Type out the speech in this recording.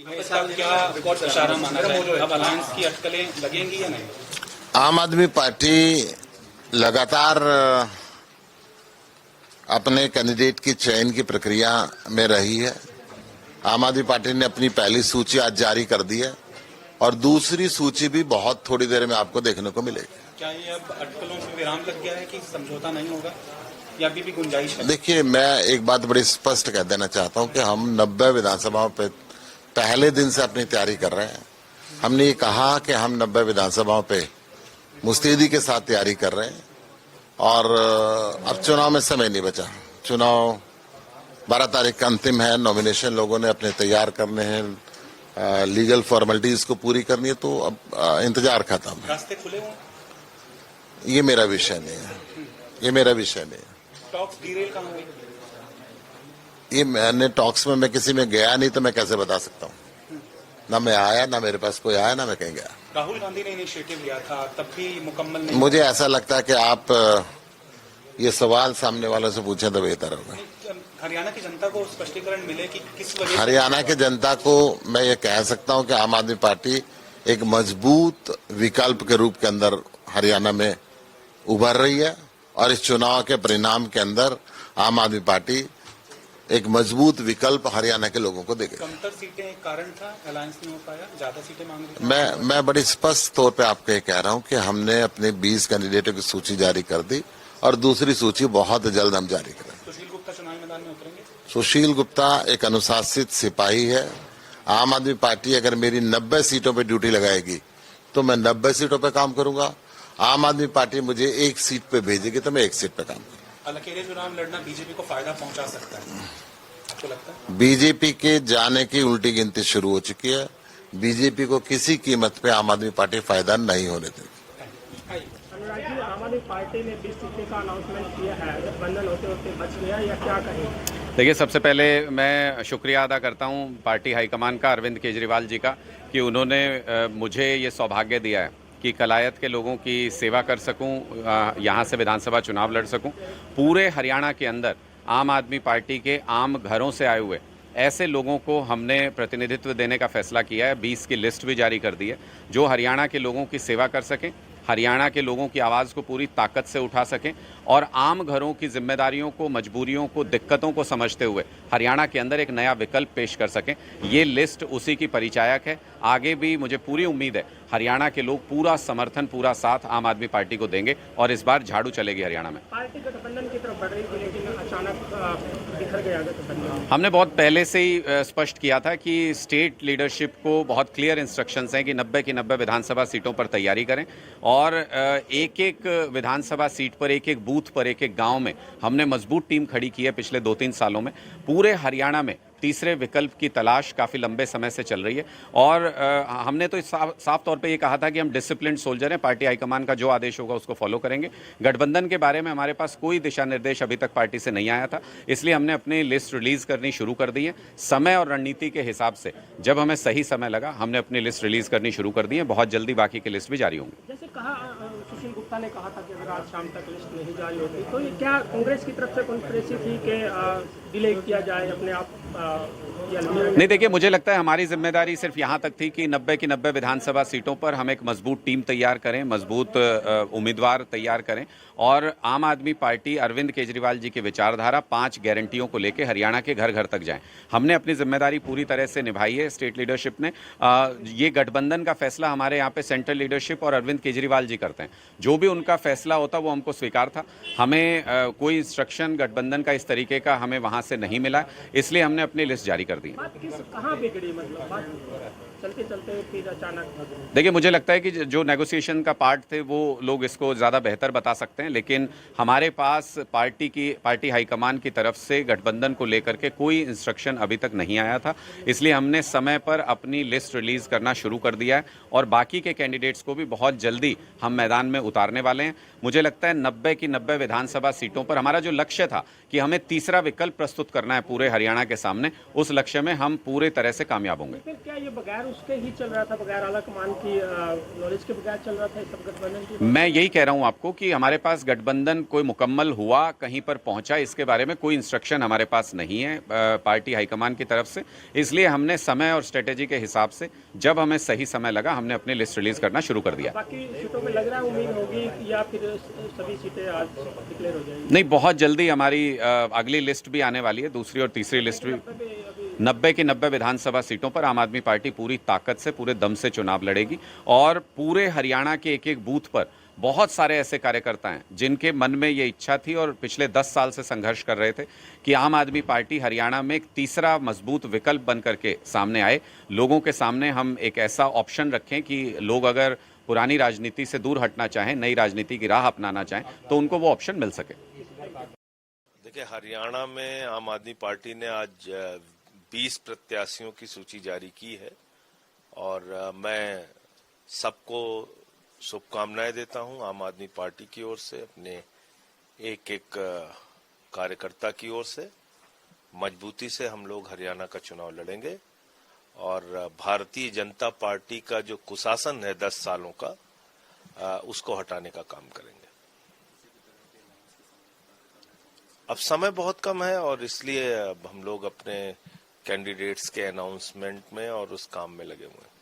इसका क्या इशारा माना जाए? अब अलायंस की अटकलें लगेंगी या नहीं? आम आदमी पार्टी लगातार अपने कैंडिडेट की चयन की प्रक्रिया में रही है। आम आदमी पार्टी ने अपनी पहली सूची आज जारी कर दी है और दूसरी सूची भी बहुत थोड़ी देर में आपको देखने को मिलेगी। क्या ये अब अटकलों में विराम लग गया है कि समझौता नहीं होगा या अभी भी गुंजाइश है? देखिए, मैं एक बात बड़ी स्पष्ट कह देना चाहता हूं कि हम 90 विधानसभाओं पे पहले दिन से अपनी तैयारी कर रहे हैं। हमने ये कहा कि हम 90 विधानसभाओं पे मुस्तैदी के साथ तैयारी कर रहे हैं और अब चुनाव में समय नहीं बचा। चुनाव 12 तारीख का अंतिम है, नॉमिनेशन लोगों ने अपने तैयार करने हैं, लीगल फॉर्मेलिटीज को पूरी करनी है, तो अब इंतजार खत्म है। रास्ते खुले हुए? ये मेरा विषय नहीं है, ये मेरा विषय नहीं है। टॉक्स डीरेल कहाँ हुई? ये मैंने टॉक्स में मैं किसी में गया नहीं, तो मैं कैसे बता सकता हूँ? ना मैं आया, ना मेरे पास कोई आया, ना मैं कहीं गया। राहुल गांधी ने इनिशिएटिव लिया था, तब भी मुकम्मल नहीं। मुझे ऐसा लगता है कि आप ये सवाल सामने वालों से पूछें तो बेहतर होगा। हरियाणा की जनता को स्पष्टीकरण मिले कि किस वजह से। हरियाणा की जनता को मैं ये कह सकता हूं कि आम आदमी पार्टी एक मजबूत विकल्प के रूप के अंदर हरियाणा में उभर रही है और इस चुनाव के परिणाम के अंदर आम आदमी पार्टी एक मजबूत विकल्प हरियाणा के लोगों को देगी। कमतर सीटें एक कारण था, अलायंस नहीं हो पाया, ज्यादा सीटें मांग रही थी। मैं बड़ी स्पष्ट तौर पे आपको ये कह रहा हूं कि हमने अपने 20 कैंडिडेटों की सूची जारी कर दी और दूसरी सूची बहुत जल्द हम जारी करेंगे। सुशील गुप्ता चुनाव मैदान में उतरेंगे? सुशील गुप्ता एक अनुशासित सिपाही है। आम आदमी पार्टी अगर मेरी 90 सीटों पे ड्यूटी लगाएगी तो मैं 90 सीटों पे काम करूंगा। आम आदमी पार्टी मुझे एक सीट पे भेजेगी तो मैं एक सीट पे काम करूंगा। अकेले चुनाव लड़ना बीजेपी को फायदा पहुंचा सकता है, आपको लगता है? बीजेपी के जाने की उल्टी गिनती शुरू हो चुकी है। बीजेपी को किसी कीमत पे आम आदमी पार्टी फायदा नहीं होने देगी। आम आदमी पार्टी ने 20 सीटें का अनाउंसमेंट किया है, गठबंधन होते होते बच गया या क्या कहें? देखिए, सबसे पहले मैं शुक्रिया अदा करता हूं पार्टी हाईकमान का, अरविंद केजरीवाल जी का, कि उन्होंने मुझे ये सौभाग्य दिया है कि कलायत के लोगों की सेवा कर सकूं, यहां से विधानसभा चुनाव लड़ सकूं। पूरे हरियाणा के अंदर आम आदमी पार्टी के आम घरों से आए हुए ऐसे लोगों को हमने प्रतिनिधित्व देने का फैसला किया है। 20 की लिस्ट भी जारी कर दी है, जो हरियाणा के लोगों की सेवा कर सकें, हरियाणा के लोगों की आवाज़ को पूरी ताकत से उठा सकें और आम घरों की जिम्मेदारियों को, मजबूरियों को, दिक्कतों को समझते हुए हरियाणा के अंदर एक नया विकल्प पेश कर सकें। ये लिस्ट उसी की परिचायक है। आगे भी मुझे पूरी उम्मीद है हरियाणा के लोग पूरा समर्थन, पूरा साथ आम आदमी पार्टी को देंगे और इस बार झाड़ू चलेगी हरियाणा में। पार्टी गठबंधन की तरफ बढ़ रही थी लेकिन अचानक बिखर गया गठबंधन। हमने बहुत पहले से ही स्पष्ट किया था कि स्टेट लीडरशिप को बहुत क्लियर इंस्ट्रक्शंस हैं कि 90 की 90 विधानसभा सीटों पर तैयारी करें और एक एक विधानसभा सीट पर, एक एक बूथ पर, एक एक गांव में हमने मजबूत टीम खड़ी की है। पिछले 2-3 सालों में पूरे हरियाणा में तीसरे विकल्प की तलाश काफ़ी लंबे समय से चल रही है और हमने तो साफ तौर पे ये कहा था कि हम डिसिप्लिन्ड सोल्जर हैं, पार्टी हाईकमान का जो आदेश होगा उसको फॉलो करेंगे। गठबंधन के बारे में हमारे पास कोई दिशा निर्देश अभी तक पार्टी से नहीं आया था, इसलिए हमने अपनी लिस्ट रिलीज़ करनी शुरू कर दी है। समय और रणनीति के हिसाब से जब हमें सही समय लगा हमने अपनी लिस्ट रिलीज़ करनी शुरू कर दी है। बहुत जल्दी बाकी की लिस्ट भी जारी होंगी। जैसे कहा सुशील गुप्ता ने कहा था कि अगर आज शाम तक लिस्ट नहीं जारी होती तो ये क्या कांग्रेस की तरफ से कॉन्स्पिरेसी थी कि डिले किया जाए अपने आप? नहीं, देखिए, मुझे लगता है हमारी जिम्मेदारी सिर्फ यहाँ तक थी कि 90 की 90 विधानसभा सीटों पर हम एक मजबूत टीम तैयार करें, मजबूत उम्मीदवार तैयार करें और आम आदमी पार्टी अरविंद केजरीवाल जी की विचारधारा 5 गारंटियों को लेकर हरियाणा के घर घर तक जाएं। हमने अपनी जिम्मेदारी पूरी तरह से निभाई है। स्टेट लीडरशिप ने ये गठबंधन का फैसला हमारे यहाँ पे सेंट्रल लीडरशिप और अरविंद केजरीवाल जी करते हैं। जो भी उनका फैसला होता वो हमको स्वीकार था। हमें कोई इंस्ट्रक्शन गठबंधन का इस तरीके का हमें वहाँ से नहीं मिला, इसलिए हमने अपनी लिस्ट जारी कर दी। बात कहाँ बिगड़ी, मतलब बात चलते चलते फिर अचानक? देखिए, मुझे लगता है कि जो नेगोशिएशन का पार्ट थे वो लोग इसको ज़्यादा बेहतर बता सकते हैं, लेकिन हमारे पास पार्टी हाईकमान की तरफ से गठबंधन को लेकर के कोई इंस्ट्रक्शन अभी तक नहीं आया था, इसलिए हमने समय पर अपनी लिस्ट रिलीज़ करना शुरू कर दिया है और बाकी के कैंडिडेट्स को भी बहुत जल्दी हम मैदान में उतारने वाले हैं। मुझे लगता है 90 की 90 विधानसभा सीटों पर हमारा जो लक्ष्य था कि हमें तीसरा विकल्प प्रस्तुत करना है पूरे हरियाणा के सामने। उस लक्ष्य में हम पूरे तरह से कामयाब होंगे। फिर क्या ये बगैर उसके ही चल रहा था, बगैर आला कमान की नॉलेज के बगैर चल रहा था ये सब गठबंधन की? मैं यही कह रहा हूं आपको कि हमारे पास गठबंधन कोई मुकम्मल हुआ, कहीं पर पहुंचा, इसके बारे में कोई इंस्ट्रक्शन हमारे पास नहीं है पार्टी हाईकमान की तरफ से। इसलिए हमने समय और स्ट्रेटेजी के हिसाब से जब हमें सही समय लगा हमने अपनी लिस्ट रिलीज करना शुरू कर दिया। बाकी सीटों में लग रहा है उम्मीद होगी या फिर सभी सीटें आज डिक्लेयर हो जाएंगी? नहीं, बहुत जल्दी हमारी अगली लिस्ट भी आने वाली है, दूसरी और तीसरी लिस्ट भी। 90 की 90 विधानसभा सीटों पर आम आदमी पार्टी पूरी ताकत से, पूरे दम से चुनाव लड़ेगी और पूरे हरियाणा के एक एक बूथ पर बहुत सारे ऐसे कार्यकर्ता हैं जिनके मन में ये इच्छा थी और पिछले 10 साल से संघर्ष कर रहे थे कि आम आदमी पार्टी हरियाणा में एक तीसरा मजबूत विकल्प बन करके सामने आए। लोगों के सामने हम एक ऐसा ऑप्शन रखें कि लोग अगर पुरानी राजनीति से दूर हटना चाहें, नई राजनीति की राह अपनाना चाहें, तो उनको वो ऑप्शन मिल सके। देखिए, हरियाणा में आम आदमी पार्टी ने आज 20 प्रत्याशियों की सूची जारी की है और मैं सबको शुभकामनाएं देता हूं आम आदमी पार्टी की ओर से, अपने एक एक कार्यकर्ता की ओर से। मजबूती से हम लोग हरियाणा का चुनाव लड़ेंगे और भारतीय जनता पार्टी का जो कुशासन है 10 सालों का, उसको हटाने का काम करेंगे। अब समय बहुत कम है और इसलिए अब हम लोग अपने कैंडिडेट्स के अनाउंसमेंट में और उस काम में लगे हुए हैं।